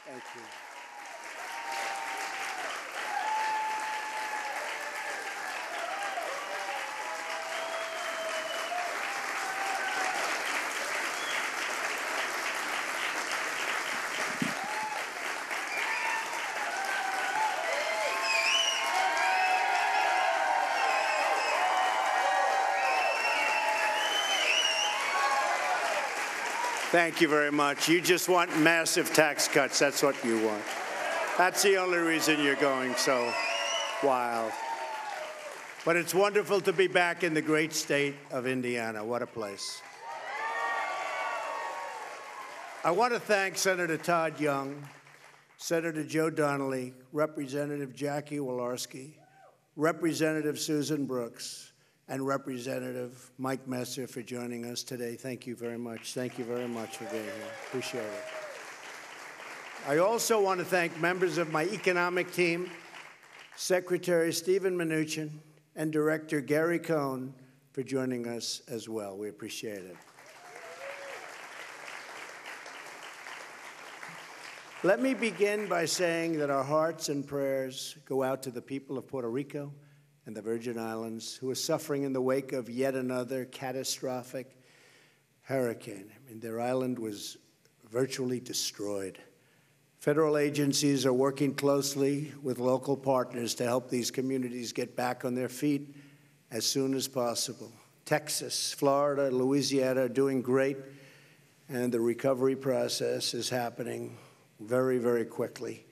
Thank you. Thank you very much. You just want massive tax cuts. That's what you want. That's the only reason you're going so wild. But it's wonderful to be back in the great state of Indiana. What a place. I want to thank Senator Todd Young, Senator Joe Donnelly, Representative Jackie Walorski, Representative Susan Brooks, and Representative Mike Messer for joining us today. Thank you very much. Thank you very much for being here. Appreciate it. I also want to thank members of my economic team, Secretary Stephen Mnuchin, and Director Gary Cohn for joining us as well. We appreciate it. Let me begin by saying that our hearts and prayers go out to the people of Puerto Rico and the Virgin Islands who are suffering in the wake of yet another catastrophic hurricane. I mean, their island was virtually destroyed. Federal agencies are working closely with local partners to help these communities get back on their feet as soon as possible. Texas, Florida, Louisiana are doing great, and the recovery process is happening very, very quickly.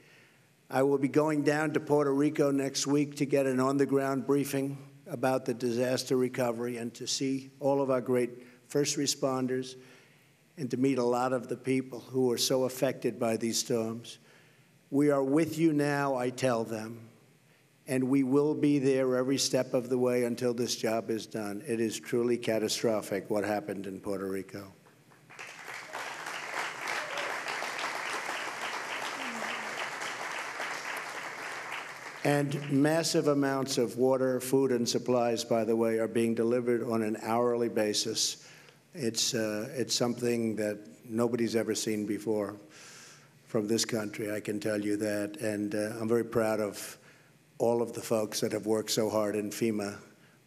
I will be going down to Puerto Rico next week to get an on-the-ground briefing about the disaster recovery and to see all of our great first responders and to meet a lot of the people who are so affected by these storms. We are with you now, I tell them, and we will be there every step of the way until this job is done. It is truly catastrophic what happened in Puerto Rico. And massive amounts of water, food, and supplies, by the way, are being delivered on an hourly basis. It's something that nobody's ever seen before from this country, I can tell you that. And I'm very proud of all of the folks that have worked so hard in FEMA,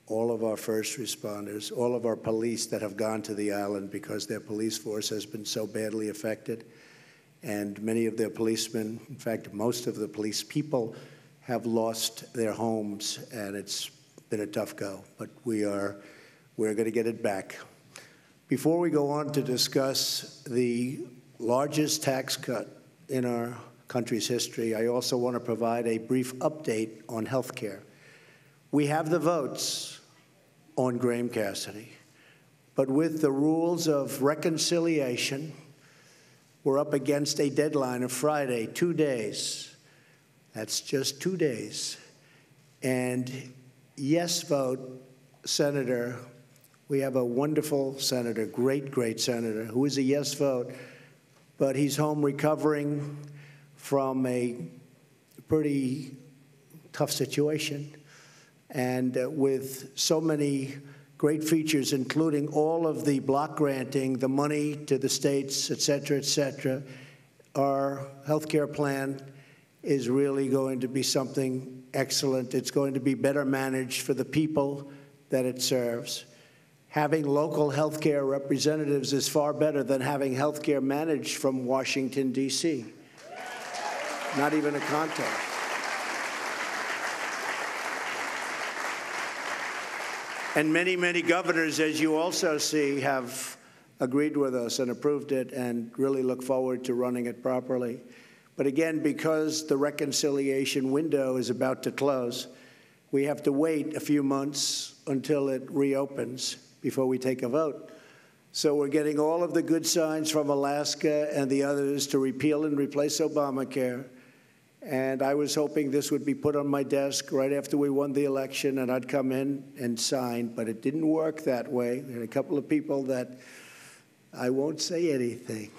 all of our first responders, all of our police that have gone to the island because their police force has been so badly affected. And many of their policemen, in fact, most of the police people, have lost their homes, and it's been a tough go, but we're going to get it back. Before we go on to discuss the largest tax cut in our country's history, I also want to provide a brief update on health care. We have the votes on Graham Cassidy, but with the rules of reconciliation, we're up against a deadline of Friday, 2 days. That's just 2 days. And yes vote, Senator, we have a wonderful senator, great, great senator, who is a yes vote, but he's home recovering from a pretty tough situation. And with so many great features, including all of the block granting, the money to the states, et cetera, our health care plan is really going to be something excellent. It's going to be better managed for the people that it serves. Having local health care representatives is far better than having health care managed from Washington, D.C. Not even a contest. And many, many governors, as you also see, have agreed with us and approved it and really look forward to running it properly. But again, because the reconciliation window is about to close, we have to wait a few months until it reopens before we take a vote. So we're getting all of the good signs from Alaska and the others to repeal and replace Obamacare. And I was hoping this would be put on my desk right after we won the election and I'd come in and sign, but it didn't work that way. There are a couple of people that I won't say anything.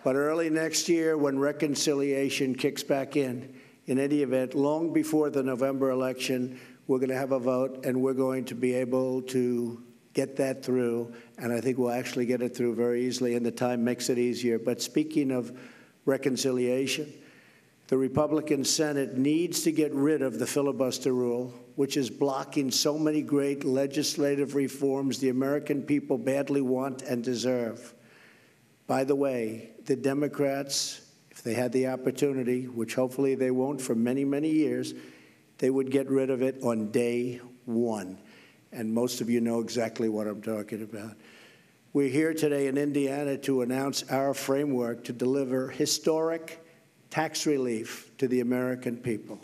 But early next year, when reconciliation kicks back in any event, long before the November election, we're going to have a vote, and we're going to be able to get that through. And I think we'll actually get it through very easily, and the time makes it easier. But speaking of reconciliation. The Republican Senate needs to get rid of the filibuster rule, which is blocking so many great legislative reforms the American people badly want and deserve. By the way, the Democrats, if they had the opportunity, which hopefully they won't for many, many years, they would get rid of it on day one. And most of you know exactly what I'm talking about. We're here today in Indiana to announce our framework to deliver historic tax relief to the American people.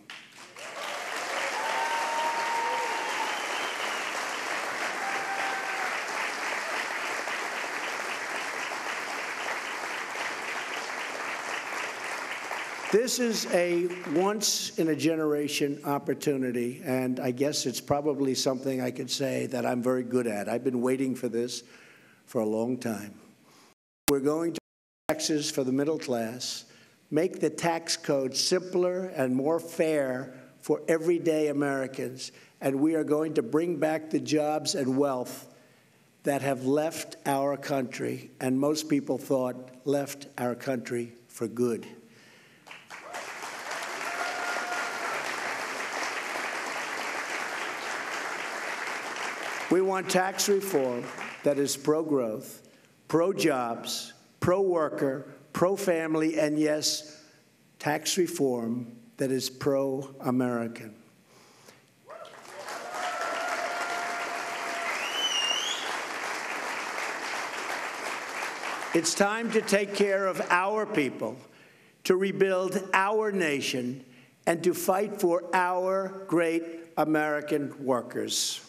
This is a once-in-a-generation opportunity, and I guess it's probably something I could say that I'm very good at. I've been waiting for this for a long time. We're going to taxes for the middle class, make the tax code simpler and more fair for everyday Americans, and we are going to bring back the jobs and wealth that have left our country, and most people thought left our country for good. We want tax reform that is pro-growth, pro-jobs, pro-worker, pro-family, and yes, tax reform that is pro-American. It's time to take care of our people, to rebuild our nation, and to fight for our great American workers.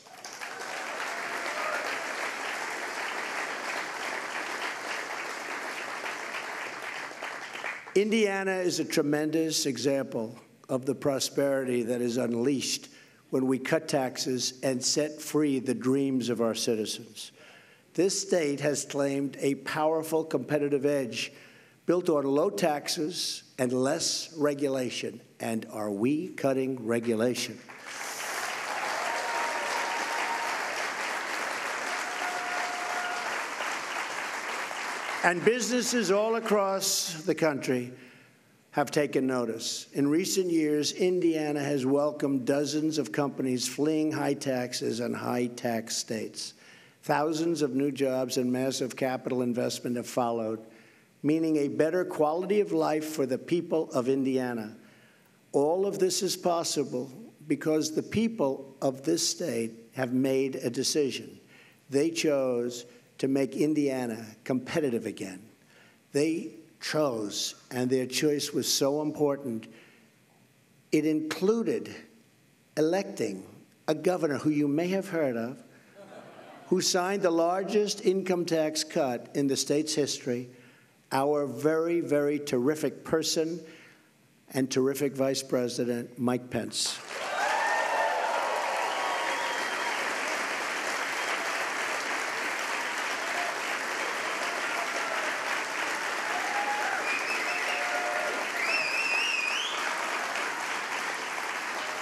Indiana is a tremendous example of the prosperity that is unleashed when we cut taxes and set free the dreams of our citizens. This state has claimed a powerful competitive edge built on low taxes and less regulation. And are we cutting regulation? And businesses all across the country have taken notice. In recent years, Indiana has welcomed dozens of companies fleeing high taxes and high-tax states. Thousands of new jobs and massive capital investment have followed, meaning a better quality of life for the people of Indiana. All of this is possible because the people of this state have made a decision. They chose to make Indiana competitive again. They chose, and their choice was so important, it included electing a governor who you may have heard of, who signed the largest income tax cut in the state's history, our very, very terrific person and terrific Vice President, Mike Pence.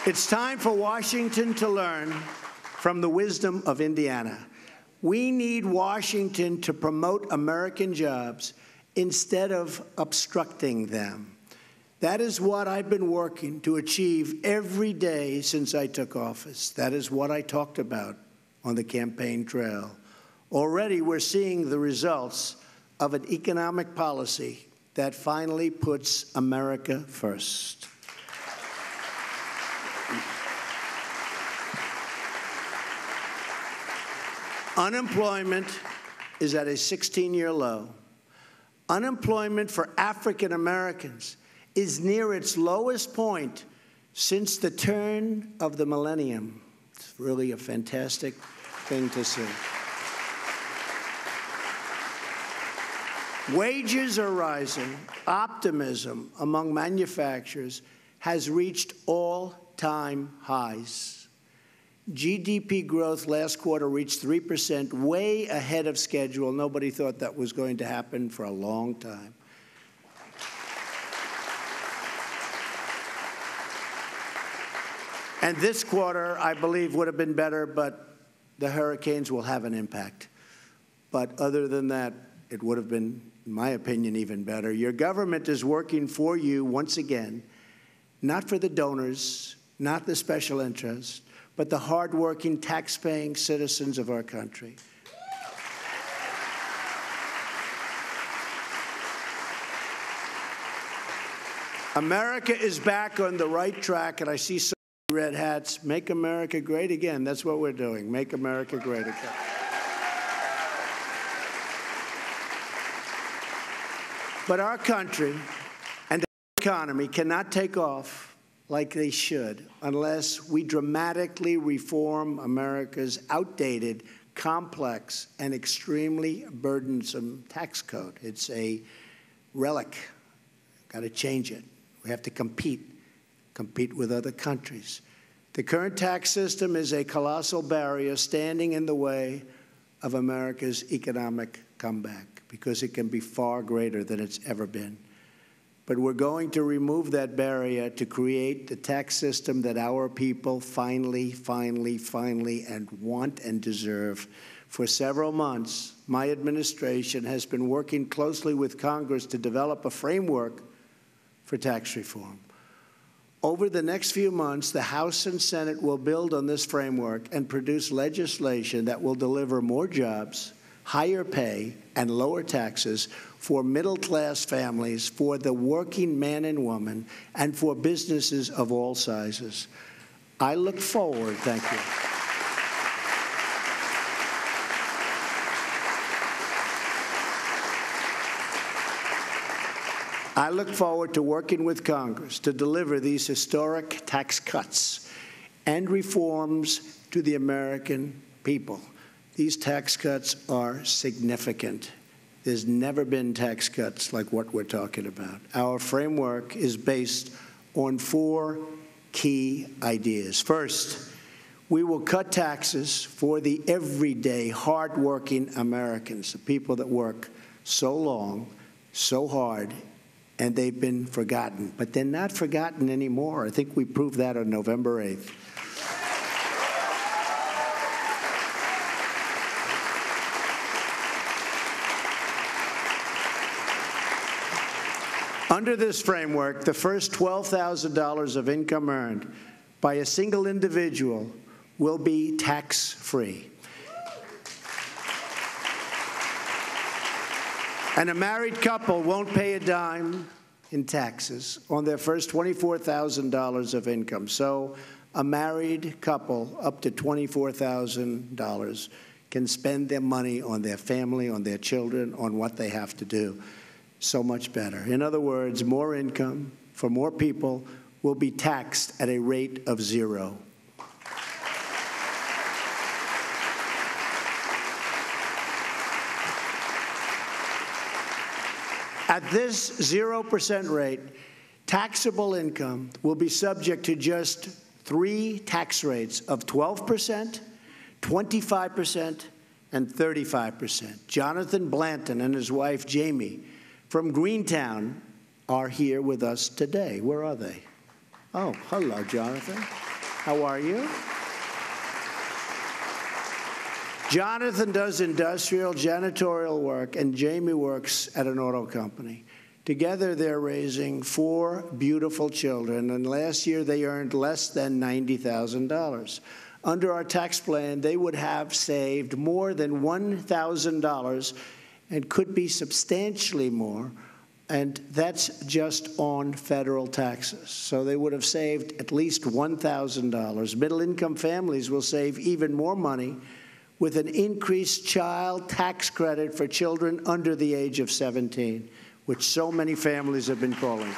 It's time for Washington to learn from the wisdom of Indiana. We need Washington to promote American jobs instead of obstructing them. That is what I've been working to achieve every day since I took office. That is what I talked about on the campaign trail. Already we're seeing the results of an economic policy that finally puts America first. Unemployment is at a 16-year low. Unemployment for African Americans is near its lowest point since the turn of the millennium. It's really a fantastic thing to see. Wages are rising. Optimism among manufacturers has reached all-time highs. GDP growth last quarter reached 3%, way ahead of schedule. Nobody thought that was going to happen for a long time. And this quarter, I believe, would have been better, but the hurricanes will have an impact. But other than that, it would have been in my opinion, even better. Your government is working for you once again, not for the donors, not the special interests, but the hardworking, tax-paying citizens of our country. America is back on the right track, and I see so many red hats. Make America great again. That's what we're doing. Make America great again. But our country and our economy cannot take off like they should unless we dramatically reform America's outdated, complex, and extremely burdensome tax code. It's a relic. Got to change it. We have to compete with other countries. The current tax system is a colossal barrier standing in the way of America's economic comeback because it can be far greater than it's ever been. But we're going to remove that barrier to create the tax system that our people finally and want and deserve. For several months, my administration has been working closely with Congress to develop a framework for tax reform. Over the next few months, the House and Senate will build on this framework and produce legislation that will deliver more jobs, higher pay, and lower taxes for middle-class families, for the working man and woman, and for businesses of all sizes. I look forward, thank you. I look forward to working with Congress to deliver these historic tax cuts and reforms to the American people. These tax cuts are significant. There's never been tax cuts like what we're talking about. Our framework is based on 4 key ideas. First, we will cut taxes for the everyday, hardworking Americans, the people that work so long, so hard, and they've been forgotten. But they're not forgotten anymore. I think we proved that on November 8th. Under this framework, the first $12,000 of income earned by a single individual will be tax-free. And a married couple won't pay a dime in taxes on their first $24,000 of income. So a married couple up to $24,000 can spend their money on their family, on their children, on what they have to do. So much better. In other words, more income for more people will be taxed at a rate of 0. At this 0% rate, taxable income will be subject to just 3 tax rates of 12%, 25%, and 35%. Jonathan Blanton and his wife, Jamie, from Greentown, are here with us today. Where are they? Oh, hello, Jonathan. How are you? Jonathan does industrial janitorial work, and Jamie works at an auto company. Together, they're raising 4 beautiful children, and last year they earned less than $90,000. Under our tax plan, they would have saved more than $1,000 and could be substantially more, and that's just on federal taxes. So they would have saved at least $1,000. Middle-income families will save even more money with an increased child tax credit for children under the age of 17, which so many families have been calling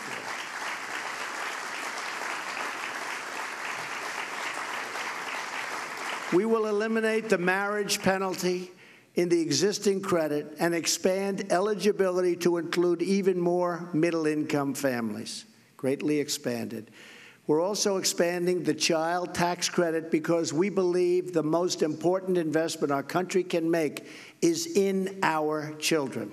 for. We will eliminate the marriage penalty in the existing credit and expand eligibility to include even more middle-income families, greatly expanded. We're also expanding the child tax credit because we believe the most important investment our country can make is in our children.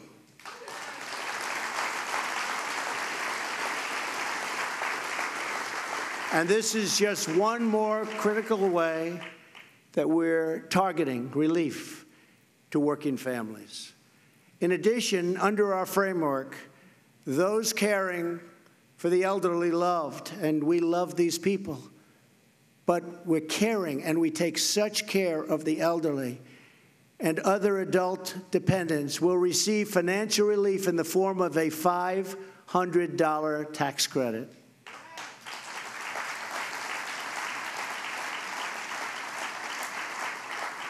And this is just one more critical way that we're targeting relief to working families. In addition, under our framework, those caring for the elderly loved, and we love these people, but we're caring and we take such care of the elderly and other adult dependents will receive financial relief in the form of a $500 tax credit.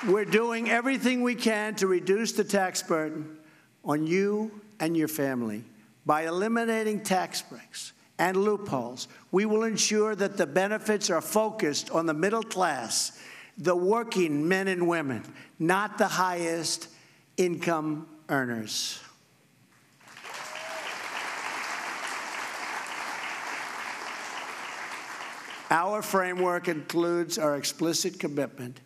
We're doing everything we can to reduce the tax burden on you and your family. By eliminating tax breaks and loopholes, we will ensure that the benefits are focused on the middle class, the working men and women, not the highest income earners. Our framework includes our explicit commitment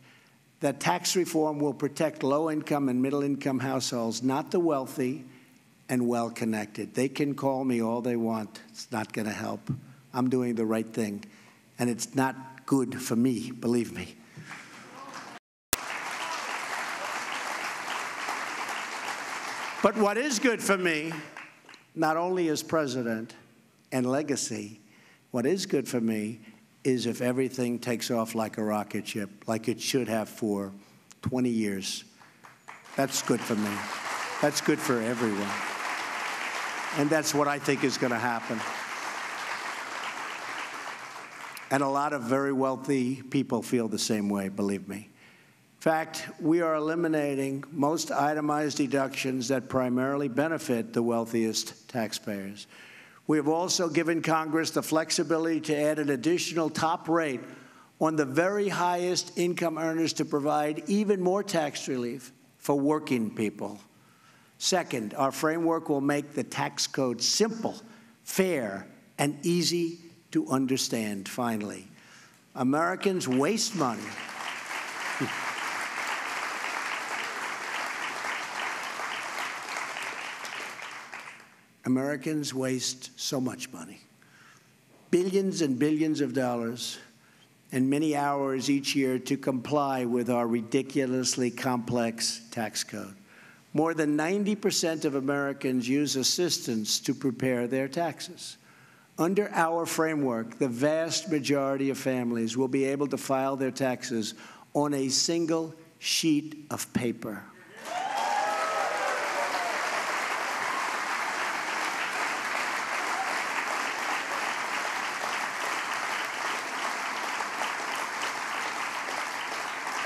that tax reform will protect low-income and middle-income households, not the wealthy and well-connected. They can call me all they want. It's not going to help. I'm doing the right thing, and it's not good for me, believe me. But what is good for me, not only as president and legacy, what is good for me is if everything takes off like a rocket ship, like it should have for 20 years. That's good for me. That's good for everyone. And that's what I think is going to happen. And a lot of very wealthy people feel the same way, believe me. In fact, we are eliminating most itemized deductions that primarily benefit the wealthiest taxpayers. We have also given Congress the flexibility to add an additional top rate on the very highest income earners to provide even more tax relief for working people. Second, our framework will make the tax code simple, fair, and easy to understand. Finally, Americans waste money. Americans waste so much money, billions and billions of dollars, and many hours each year to comply with our ridiculously complex tax code. More than 90% of Americans use assistance to prepare their taxes. Under our framework, the vast majority of families will be able to file their taxes on a single sheet of paper.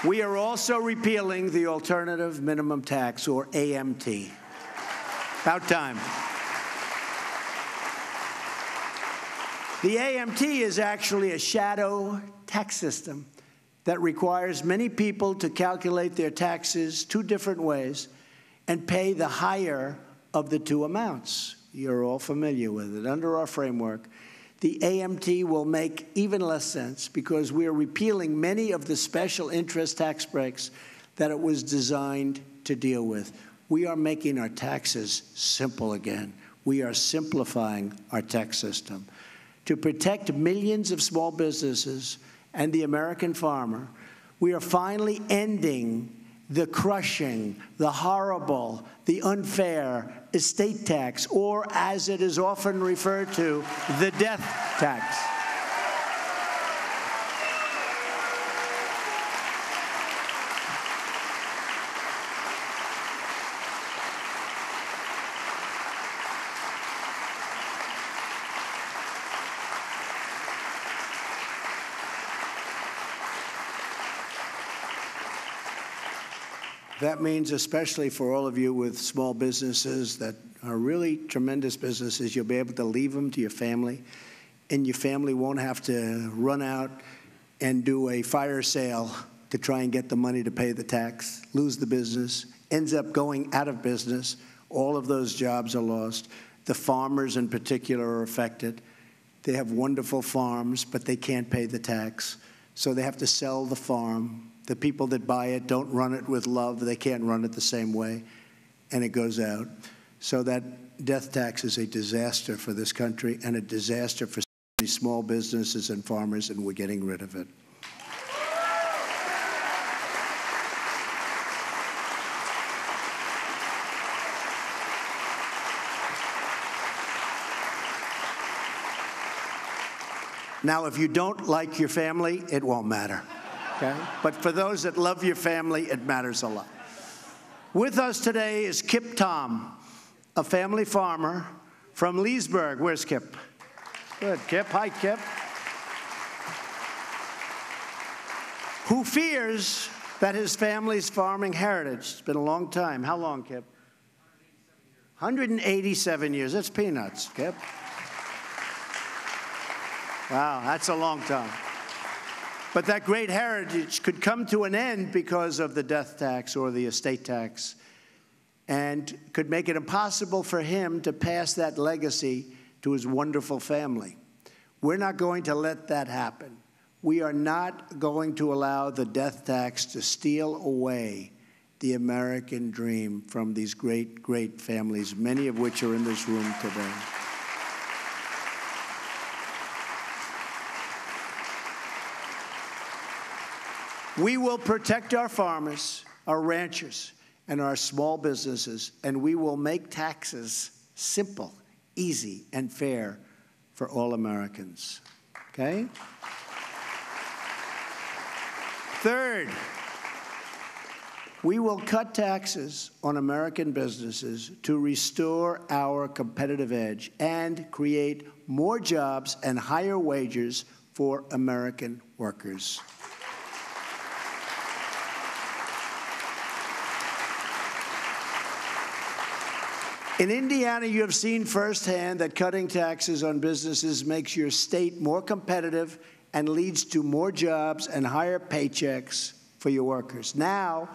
We are also repealing the alternative minimum tax, or AMT. About time. The AMT is actually a shadow tax system that requires many people to calculate their taxes two different ways and pay the higher of the two amounts. You're all familiar with it. Under our framework, the AMT will make even less sense because we are repealing many of the special interest tax breaks that it was designed to deal with. We are making our taxes simple again. We are simplifying our tax system. To protect millions of small businesses and the American farmer, we are finally ending the crushing, the horrible, the unfair estate tax, or as it is often referred to, the death tax. That means, especially for all of you with small businesses that are really tremendous businesses, you'll be able to leave them to your family, and your family won't have to run out and do a fire sale to try and get the money to pay the tax, lose the business, ends up going out of business. All of those jobs are lost. The farmers in particular are affected. They have wonderful farms, but they can't pay the tax, so they have to sell the farm. The people that buy it don't run it with love. They can't run it the same way, and it goes out. So that death tax is a disaster for this country and a disaster for small businesses and farmers, and we're getting rid of it. Now, if you don't like your family, it won't matter, okay? But for those that love your family, it matters a lot. With us today is Kip Tom, a family farmer from Leesburg. Where's Kip? Good, Kip. Hi, Kip. Who fears that his family's farming heritage, it's been a long time. How long, Kip? 187 years. That's peanuts, Kip. Wow, that's a long time. But that great heritage could come to an end because of the death tax or the estate tax, and could make it impossible for him to pass that legacy to his wonderful family. We're not going to let that happen. We are not going to allow the death tax to steal away the American dream from these great, great families, many of which are in this room today. We will protect our farmers, our ranchers, and our small businesses, and we will make taxes simple, easy, and fair for all Americans. Okay? Third, we will cut taxes on American businesses to restore our competitive edge and create more jobs and higher wages for American workers. In Indiana, you have seen firsthand that cutting taxes on businesses makes your state more competitive and leads to more jobs and higher paychecks for your workers. Now,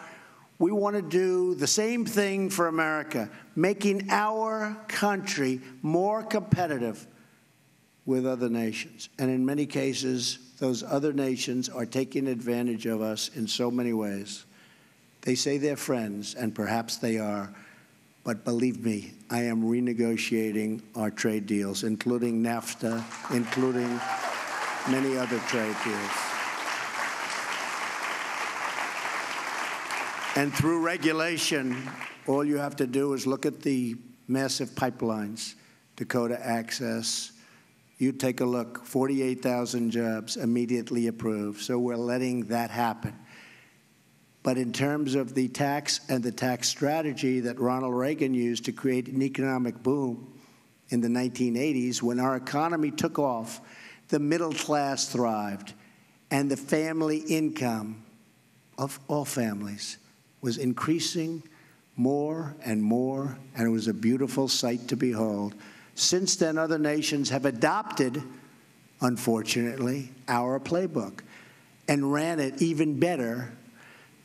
we want to do the same thing for America, making our country more competitive with other nations. And in many cases, those other nations are taking advantage of us in so many ways. They say they're friends, and perhaps they are. But believe me, I am renegotiating our trade deals, including NAFTA, including many other trade deals. And through regulation, all you have to do is look at the massive pipelines, Dakota Access. You take a look, 48,000 jobs immediately approved. So we're letting that happen. But in terms of the tax and the tax strategy that Ronald Reagan used to create an economic boom in the 1980s, when our economy took off, the middle class thrived, and the family income of all families was increasing more and more, and it was a beautiful sight to behold. Since then, other nations have adopted, unfortunately, our playbook and ran it even better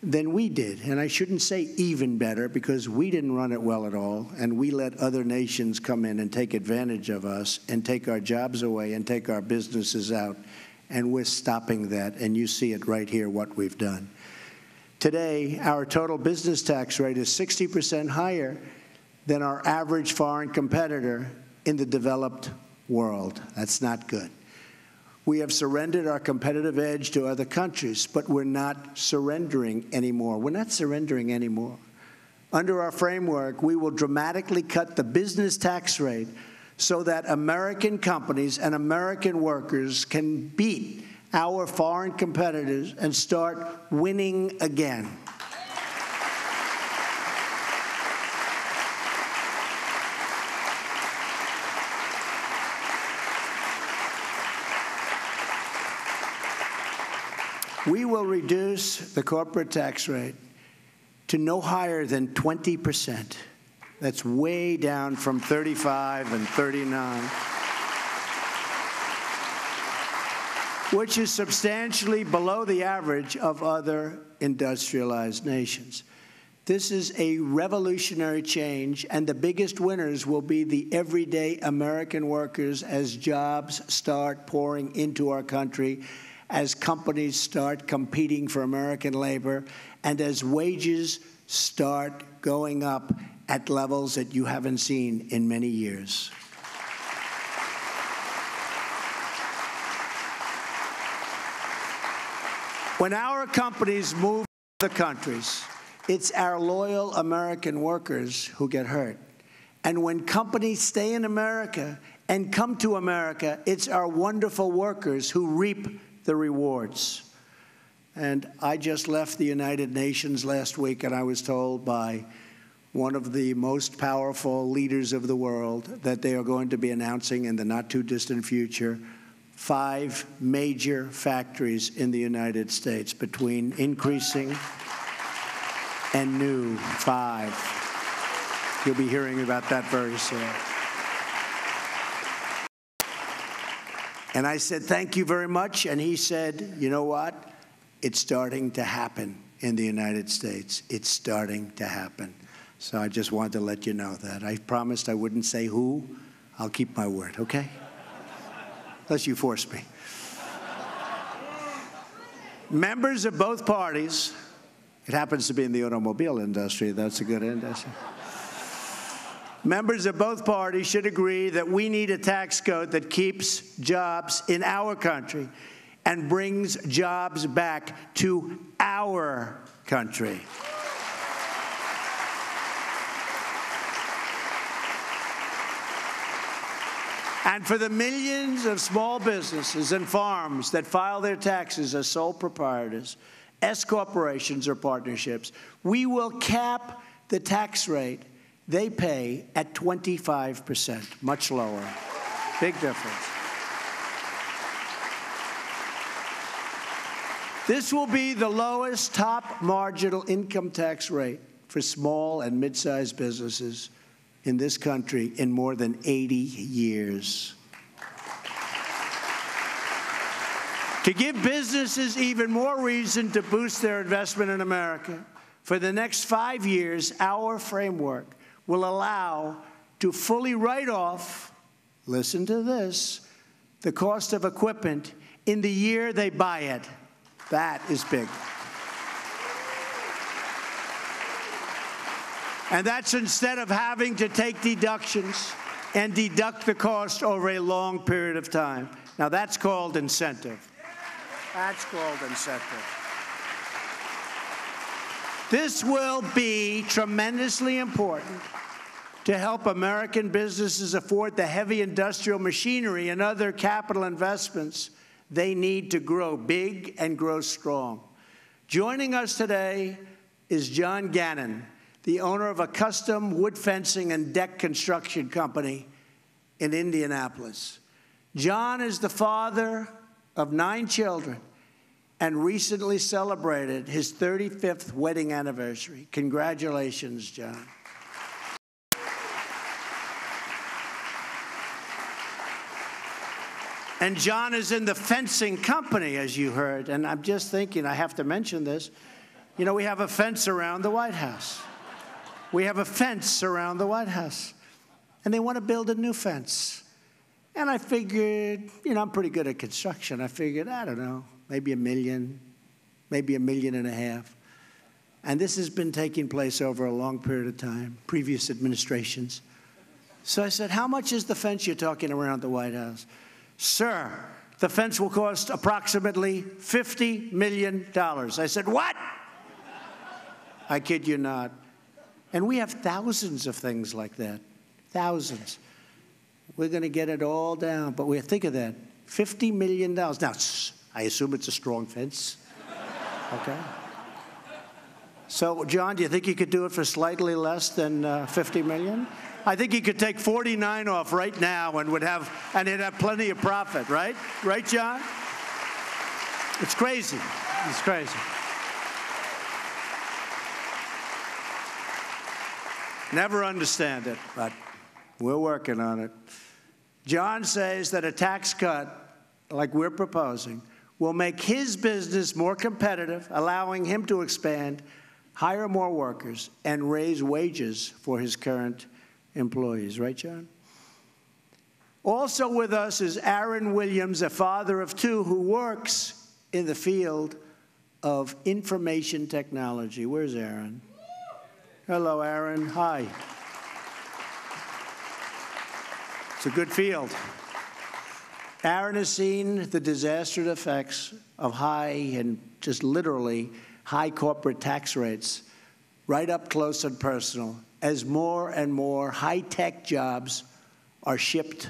than we did. And I shouldn't say even better, because we didn't run it well at all, and we let other nations come in and take advantage of us and take our jobs away and take our businesses out, and we're stopping that, and you see it right here, what we've done. Today, our total business tax rate is 60% higher than our average foreign competitor in the developed world. That's not good. We have surrendered our competitive edge to other countries, but we're not surrendering anymore. We're not surrendering anymore. Under our framework, we will dramatically cut the business tax rate so that American companies and American workers can beat our foreign competitors and start winning again. We will reduce the corporate tax rate to no higher than 20%. That's way down from 35 and 39, which is substantially below the average of other industrialized nations. This is a revolutionary change, and the biggest winners will be the everyday American workers as jobs start pouring into our country, as companies start competing for American labor, and as wages start going up at levels that you haven't seen in many years. When our companies move to other countries, it's our loyal American workers who get hurt. And when companies stay in America and come to America, it's our wonderful workers who reap the rewards. And I just left the United Nations last week, and I was told by one of the most powerful leaders of the world that they are going to be announcing in the not-too-distant future 5 major factories in the United States, between increasing and new. 5. You'll be hearing about that very soon. And I said, thank you very much. And he said, you know what? It's starting to happen in the United States. It's starting to happen. So I just wanted to let you know that. I promised I wouldn't say who. I'll keep my word, okay? Unless you force me. Members of both parties, it happens to be in the automobile industry, that's a good industry. Members of both parties should agree that we need a tax code that keeps jobs in our country and brings jobs back to our country. And for the millions of small businesses and farms that file their taxes as sole proprietors, S corporations or partnerships, we will cap the tax rate they pay at 25%, much lower. Big difference. This will be the lowest top marginal income tax rate for small and mid-sized businesses in this country in more than 80 years. To give businesses even more reason to boost their investment in America, for the next 5 years, our framework will allow to fully write off, listen to this, the cost of equipment in the year they buy it. That is big. And that's instead of having to take deductions and deduct the cost over a long period of time. Now, that's called incentive. That's called incentive. This will be tremendously important to help American businesses afford the heavy industrial machinery and other capital investments they need to grow big and grow strong. Joining us today is John Gannon, the owner of a custom wood fencing and deck construction company in Indianapolis. John is the father of 9 children and recently celebrated his 35th wedding anniversary. Congratulations, John. And John is in the fencing company, as you heard. And I'm just thinking, I have to mention this. You know, we have a fence around the White House. We have a fence around the White House. And they want to build a new fence. And I figured, you know, I'm pretty good at construction. I figured, I don't know, maybe $1 million, maybe $1.5 million. And this has been taking place over a long period of time, previous administrations. So I said, how much is the fence you're talking around the White House? Sir, the fence will cost approximately $50 million. I said, what? I kid you not. And we have thousands of things like that, thousands. We're going to get it all down, but we think of that, $50 million. Now, I assume it's a strong fence, okay? So, John, do you think you could do it for slightly less than $50 million? I think he could take 49 off right now and he'd have plenty of profit, right? Right, John? It's crazy. It's crazy. Never understand it, but we're working on it. John says that a tax cut, like we're proposing, will make his business more competitive, allowing him to expand, hire more workers, and raise wages for his current employees. Right, John? Also with us is Aaron Williams, a father of 2 who works in the field of information technology. Where's Aaron? Hello, Aaron. Hi. It's a good field. Aaron has seen the disastrous effects of high and just literally high corporate tax rates right up close and personal as more and more high-tech jobs are shipped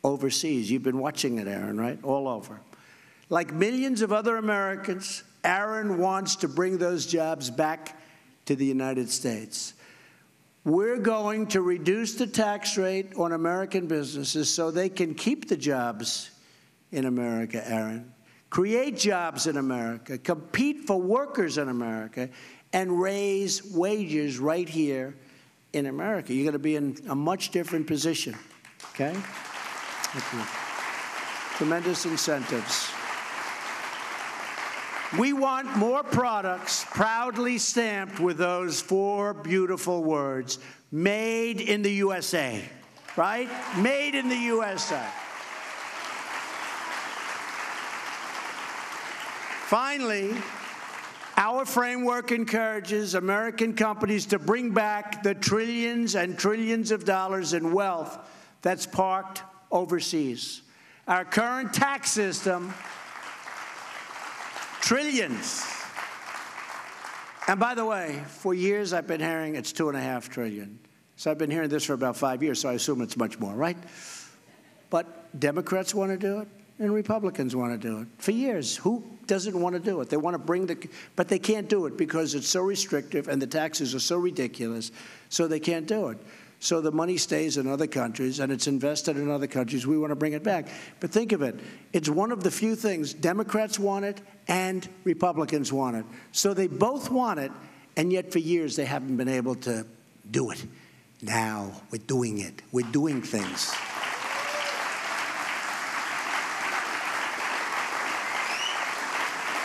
overseas. You've been watching it, Aaron, right? All over. Like millions of other Americans, Aaron wants to bring those jobs back to the United States. We're going to reduce the tax rate on American businesses so they can keep the jobs in America, Aaron, create jobs in America, compete for workers in America, and raise wages right here in America. You're going to be in a much different position, okay? Thank you. Tremendous incentives. We want more products proudly stamped with those 4 beautiful words, made in the USA, right? Made in the USA. Finally, our framework encourages American companies to bring back the trillions and trillions of dollars in wealth that's parked overseas. Our current tax system, trillions. And by the way, for years I've been hearing it's $2.5 trillion. So I've been hearing this for about 5 years, so I assume it's much more, right? But Democrats want to do it, and Republicans want to do it. For years, who doesn't want to do it? They want to bring but they can't do it because it's so restrictive and the taxes are so ridiculous, so they can't do it. So the money stays in other countries, and it's invested in other countries. We want to bring it back. But think of it. It's one of the few things Democrats want it and Republicans want it. So they both want it, and yet for years they haven't been able to do it. Now we're doing it. We're doing things.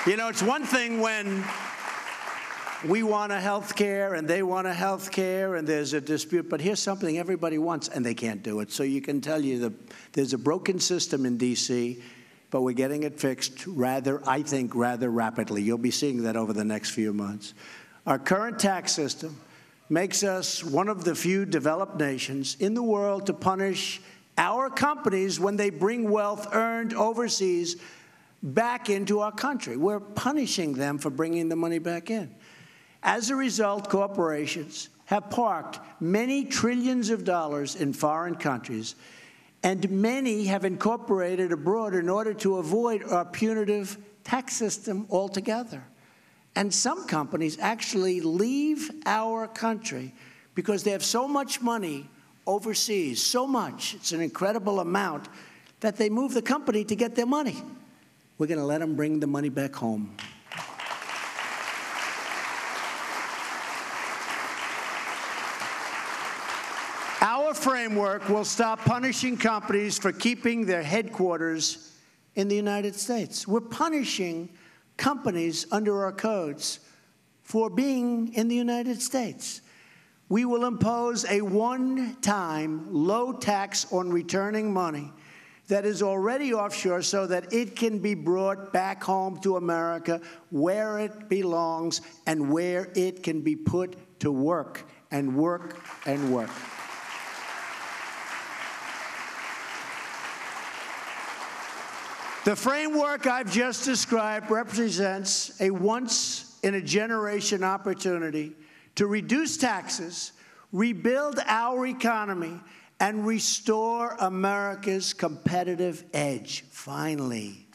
You know, it's one thing when we want a health care and they want a health care and there's a dispute, but here's something everybody wants and they can't do it. So you can tell you that there's a broken system in D.C., but we're getting it fixed I think, rather rapidly. You'll be seeing that over the next few months. Our current tax system makes us one of the few developed nations in the world to punish our companies when they bring wealth earned overseas back into our country. We're punishing them for bringing the money back in. As a result, corporations have parked many trillions of dollars in foreign countries, and many have incorporated abroad in order to avoid our punitive tax system altogether. And some companies actually leave our country because they have so much money overseas, so much, it's an incredible amount, that they move the company to get their money. We're going to let them bring the money back home. Our framework will stop punishing companies for keeping their headquarters in the United States. We're punishing companies under our codes for being in the United States. We will impose a one-time low tax on returning money that is already offshore so that it can be brought back home to America where it belongs and where it can be put to work and work and work. The framework I've just described represents a once-in-a-generation opportunity to reduce taxes, rebuild our economy, and restore America's competitive edge, finally.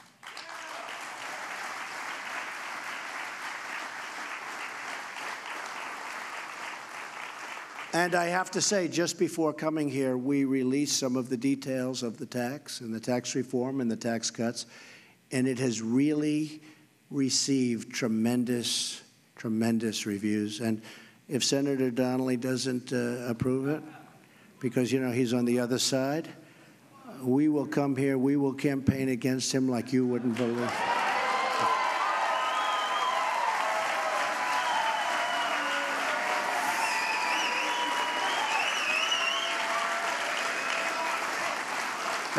And I have to say, just before coming here, we released some of the details of the tax and the tax reform and the tax cuts, and it has really received tremendous, tremendous reviews. And if Senator Donnelly doesn't approve it, because, you know, he's on the other side, we will come here, we will campaign against him like you wouldn't believe.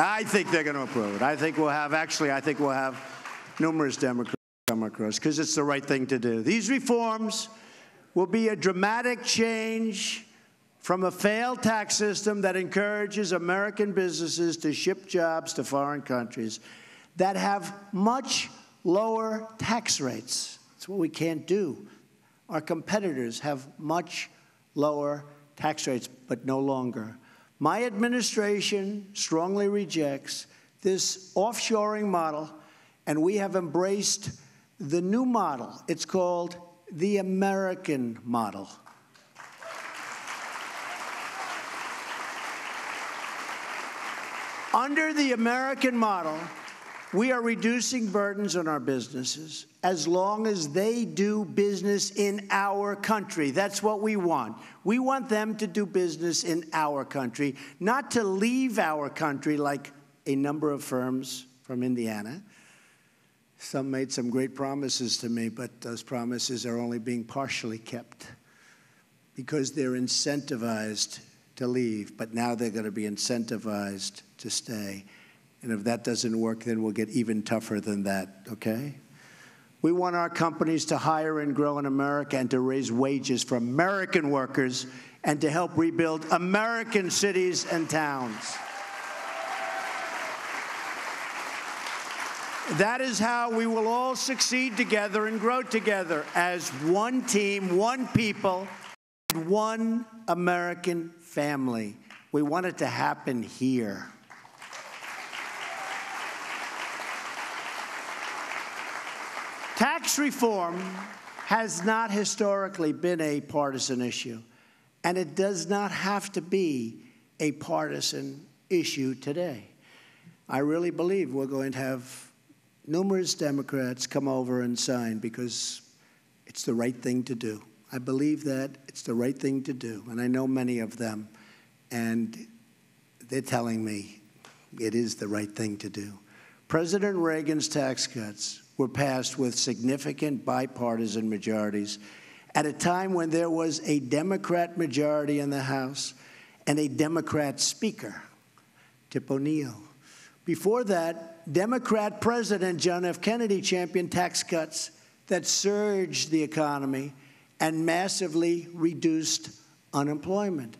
I think they're going to approve it. I think we'll have numerous Democrats come across because it's the right thing to do. These reforms will be a dramatic change from a failed tax system that encourages American businesses to ship jobs to foreign countries that have much lower tax rates. That's what we can't do. Our competitors have much lower tax rates, but no longer. My administration strongly rejects this offshoring model, and we have embraced the new model. It's called the American model. Under the American model, we are reducing burdens on our businesses as long as they do business in our country. That's what we want. We want them to do business in our country, not to leave our country like a number of firms from Indiana. Some made some great promises to me, but those promises are only being partially kept because they're incentivized to leave, but now they're going to be incentivized to stay. And if that doesn't work, then we'll get even tougher than that, okay? We want our companies to hire and grow in America and to raise wages for American workers and to help rebuild American cities and towns. That is how we will all succeed together and grow together as one team, one people, one American family. We want it to happen here. Tax reform has not historically been a partisan issue, and it does not have to be a partisan issue today. I really believe we're going to have numerous Democrats come over and sign because it's the right thing to do. I believe that it's the right thing to do, and I know many of them, and they're telling me it is the right thing to do. President Reagan's tax cuts were passed with significant bipartisan majorities at a time when there was a Democrat majority in the House and a Democrat speaker, Tip O'Neill. Before that, Democrat President John F. Kennedy championed tax cuts that surged the economy and massively reduced unemployment.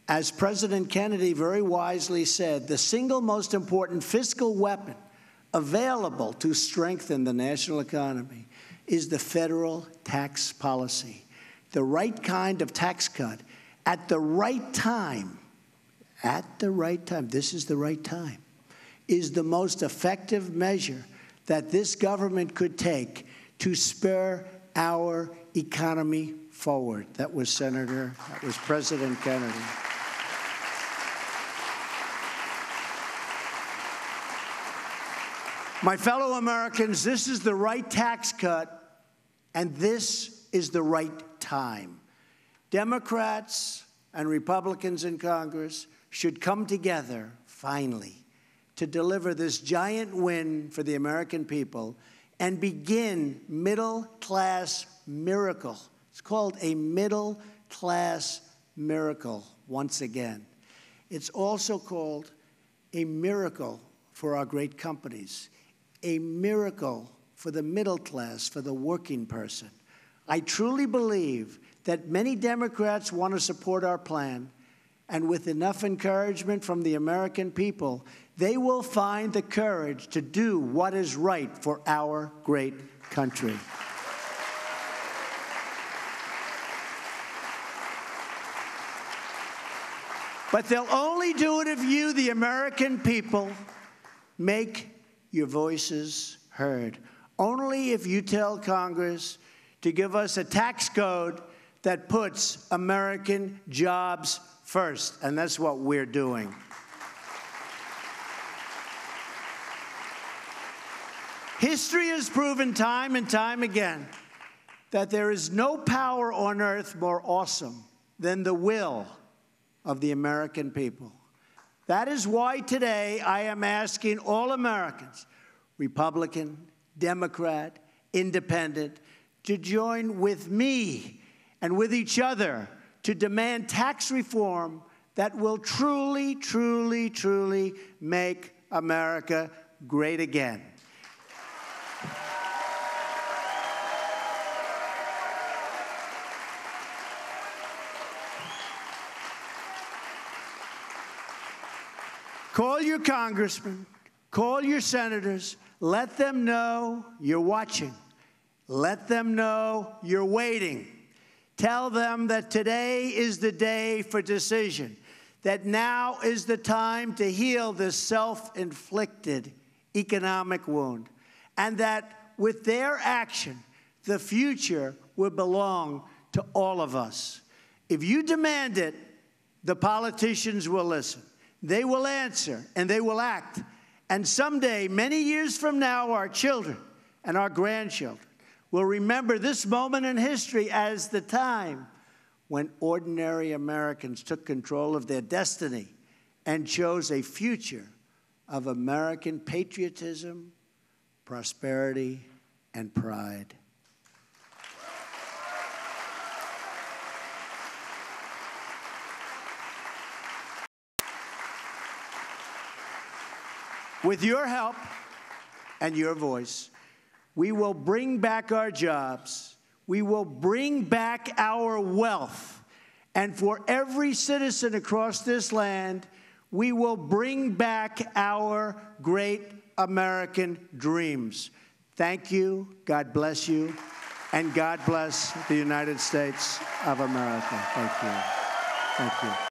As President Kennedy very wisely said, the single most important fiscal weapon available to strengthen the national economy is the federal tax policy. The right kind of tax cut at the right time, this is the right time, is the most effective measure that this government could take to spur our economy forward. That was President Kennedy. My fellow Americans, this is the right tax cut, and this is the right time. Democrats and Republicans in Congress should come together, finally, to deliver this giant win for the American people and begin middle-class miracle. It's called a middle-class miracle once again. It's also called a miracle for our great companies, a miracle for the middle class, for the working person. I truly believe that many Democrats want to support our plan, and with enough encouragement from the American people, they will find the courage to do what is right for our great country. But they'll only do it if you, the American people, make your voices heard. Only if you tell Congress to give us a tax code that puts American jobs first. And that's what we're doing. History has proven time and time again that there is no power on earth more awesome than the will of the American people. That is why today I am asking all Americans, Republican, Democrat, Independent, to join with me and with each other to demand tax reform that will truly, truly, truly make America great again. Call your congressmen, call your senators, let them know you're watching. Let them know you're waiting. Tell them that today is the day for decision, that now is the time to heal this self-inflicted economic wound, and that with their action, the future will belong to all of us. If you demand it, the politicians will listen. They will answer, and they will act. And someday, many years from now, our children and our grandchildren will remember this moment in history as the time when ordinary Americans took control of their destiny and chose a future of American patriotism, prosperity, and pride. With your help and your voice, we will bring back our jobs. We will bring back our wealth. And for every citizen across this land, we will bring back our great American dreams. Thank you, God bless you, and God bless the United States of America. Thank you. Thank you.